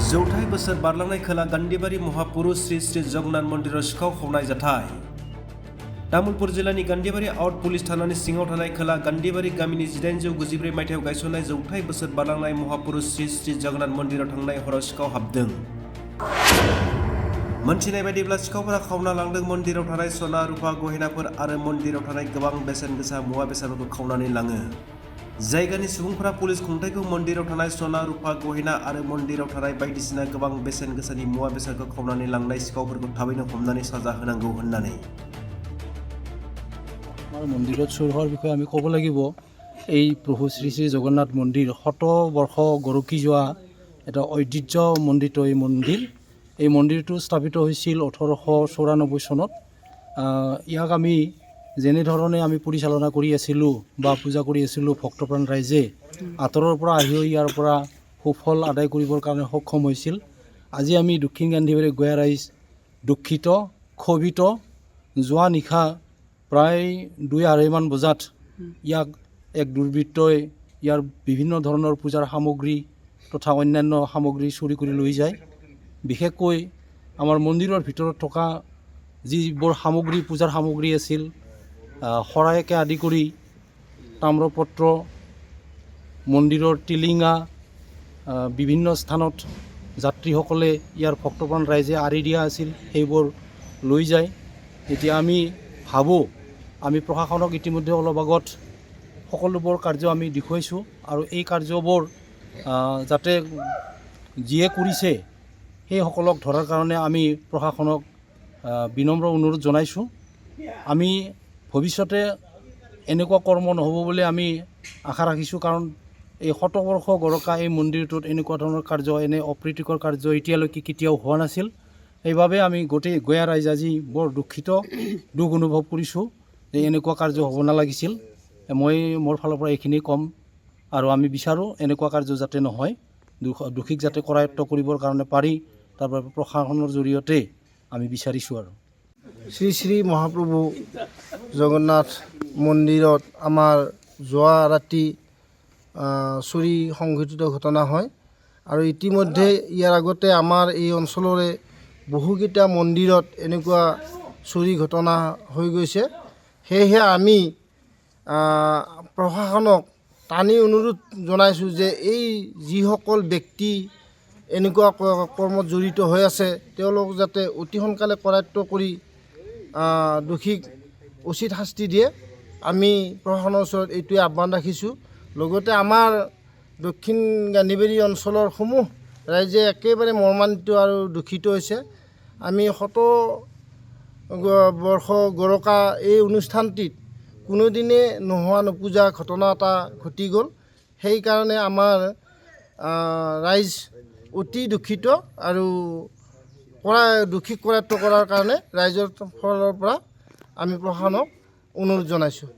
जौथाइ बोसोर बारलांनाय खोला गान्धीबारि महापुरुष श्री श्री जगन्नाथ मन्दिराव सिखाव खावनाय जाथाय तामुलपुर जिल्लानि गान्धीबारि आउट पुलिस थानानि सिङाव थानाय खोला गान्धीबारि गामिनि 1894 मायथाइयाव गायसननाय जौथाइ बोसोर बारलांनाय महापुरुष श्री श्री जगन्नाथ मन्दिराव थांनाय हराव सिखाव हाबदों। मोनथिनाय बायदिब्ला सिखावफोरा खावना लांदों मन्दिराव थानाय सना रुपा गहेनाफोर आरो मन्दिराव थानाय गोबां बेसेन गोसा मुवा बेसादफोरखौ खावनानै लाङो। जायगानि सुबुंफोरा पुलिस खुंथायखौ मन्दिराव थानाय सना रुपा गहेना आरो मन्दिराव थानाय बायदिसिना गोबां बेसेन गोसानि मुवा बेसादखौ खावनानै लांनाय सिखावफोरखौ थाबैनो हमनानै साजा होनांगौ होननानै মন্দিৰত চুৰ হোৱাৰ বিষয়ে আমি ক'ব লাগিব। এই প্ৰভু শ্ৰী শ্ৰী জগন্নাথ মন্দিৰ শতবৰ্ষ গৰকি যোৱা এটা ঐতিহ্যমণ্ডিত এই মন্দিৰ। এই মন্দিৰটো স্থাপিত হৈছিল 1894 চনত। ইয়াক আমি যেনেধৰণে আমি পৰিচালনা কৰি আছিলোঁ বা পূজা কৰি আছিলোঁ ভক্তপ্ৰাণ ৰাইজে আঁতৰৰ পৰা আহিও ইয়াৰ পৰা সুফল আদায় কৰিবৰ কাৰণে সক্ষম হৈছিল। আজি আমি দক্ষিণ গান্ধীবাৰী গঞা ৰাইজ দুখিত ক্ষোভিত। যোৱা নিশা প্ৰায় 2-2:30 মান বজাত ইয়াক এক দুৰ্বৃত্তই ইয়াৰ বিভিন্ন ধৰণৰ পূজাৰ সামগ্ৰী তথা অন্যান্য সামগ্ৰী চুৰি কৰি লৈ যায়। বিশেষকৈ আমাৰ মন্দিৰৰ ভিতৰত থকা যিবোৰ সামগ্ৰী পূজাৰ সামগ্ৰী আছিল, শৰাইকে আদি কৰি তাম্ৰপত্ৰ, মন্দিৰৰ টিলিঙা, বিভিন্ন স্থানত যাত্ৰীসকলে ইয়াৰ ভক্তপ্ৰাণ ৰাইজে আঁৰি দিয়া আছিল, সেইবোৰ লৈ যায়। এতিয়া আমি ভাবোঁ, আমি প্ৰশাসনক ইতিমধ্যে অলপ আগত সকলোবোৰ কাৰ্য আমি দেখুৱাইছোঁ আৰু এই কাৰ্যবোৰ যাতে যিয়ে কৰিছে সেইসকলক ধৰাৰ কাৰণে আমি প্ৰশাসনক বিনম্ৰ অনুৰোধ জনাইছোঁ। আমি ভৱিষ্যতে এনেকুৱা কৰ্ম নহ'ব বুলি আমি আশা ৰাখিছোঁ, কাৰণ এই শতবৰ্ষ গৰকা এই মন্দিৰটোত এনেকুৱা ধৰণৰ কাৰ্য, এনে অপ্ৰীতিকৰ কাৰ্য এতিয়ালৈকে কেতিয়াও হোৱা নাছিল। সেইবাবে আমি গোটেই গঞা ৰাইজ আজি বৰ দুখ অনুভৱ কৰিছোঁ যে এনেকুৱা কাৰ্য হ'ব নালাগিছিল। মই মোৰ ফালৰ পৰা এইখিনি ক'ম আৰু আমি বিচাৰোঁ এনেকুৱা কাৰ্য যাতে নহয়, দোষীক যাতে কৰায়ত্ব কৰিবৰ কাৰণে পাৰি তাৰ বাবে প্ৰশাসনৰ জৰিয়তে আমি বিচাৰিছোঁ। আৰু শ্ৰী শ্ৰী মহাপ্ৰভু জগন্নাথ মন্দিৰত আমাৰ যোৱা ৰাতি চুৰি সংঘটিত ঘটনা হয় আৰু ইতিমধ্যে ইয়াৰ আগতে আমাৰ এই অঞ্চলৰে বহুকেইটা মন্দিৰত এনেকুৱা চুৰি ঘটনা হৈ গৈছে। সেয়েহে আমি প্ৰশাসনক টানি অনুৰোধ জনাইছোঁ যে এই যিসকল ব্যক্তি এনেকুৱা কৰ্মত জড়িত হৈ আছে তেওঁলোক যাতে অতি সোনকালে কৰায়ত্ব কৰি দোষীক উচিত শাস্তি দিয়ে। আমি প্ৰশাসনৰ ওচৰত এইটোৱে আহ্বান ৰাখিছোঁ। লগতে আমাৰ দক্ষিণ গান্ধীবাৰী অঞ্চলৰ সমূহ ৰাইজে একেবাৰে মৰ্মান্বিত আৰু দুখিত হৈছে। আমি বৰ্ষ গৰকা এই অনুষ্ঠানটিত কোনোদিনে নোহোৱা নোপোজা ঘটনা এটা ঘটি গ'ল। সেইকাৰণে আমাৰ ৰাইজ অতি দুখিত আৰু দোষীক কৰায়ত্ব কৰাৰ কাৰণে ৰাইজৰ ফালৰ পৰা আমি প্ৰশাসনক অনুৰোধ জনাইছোঁ।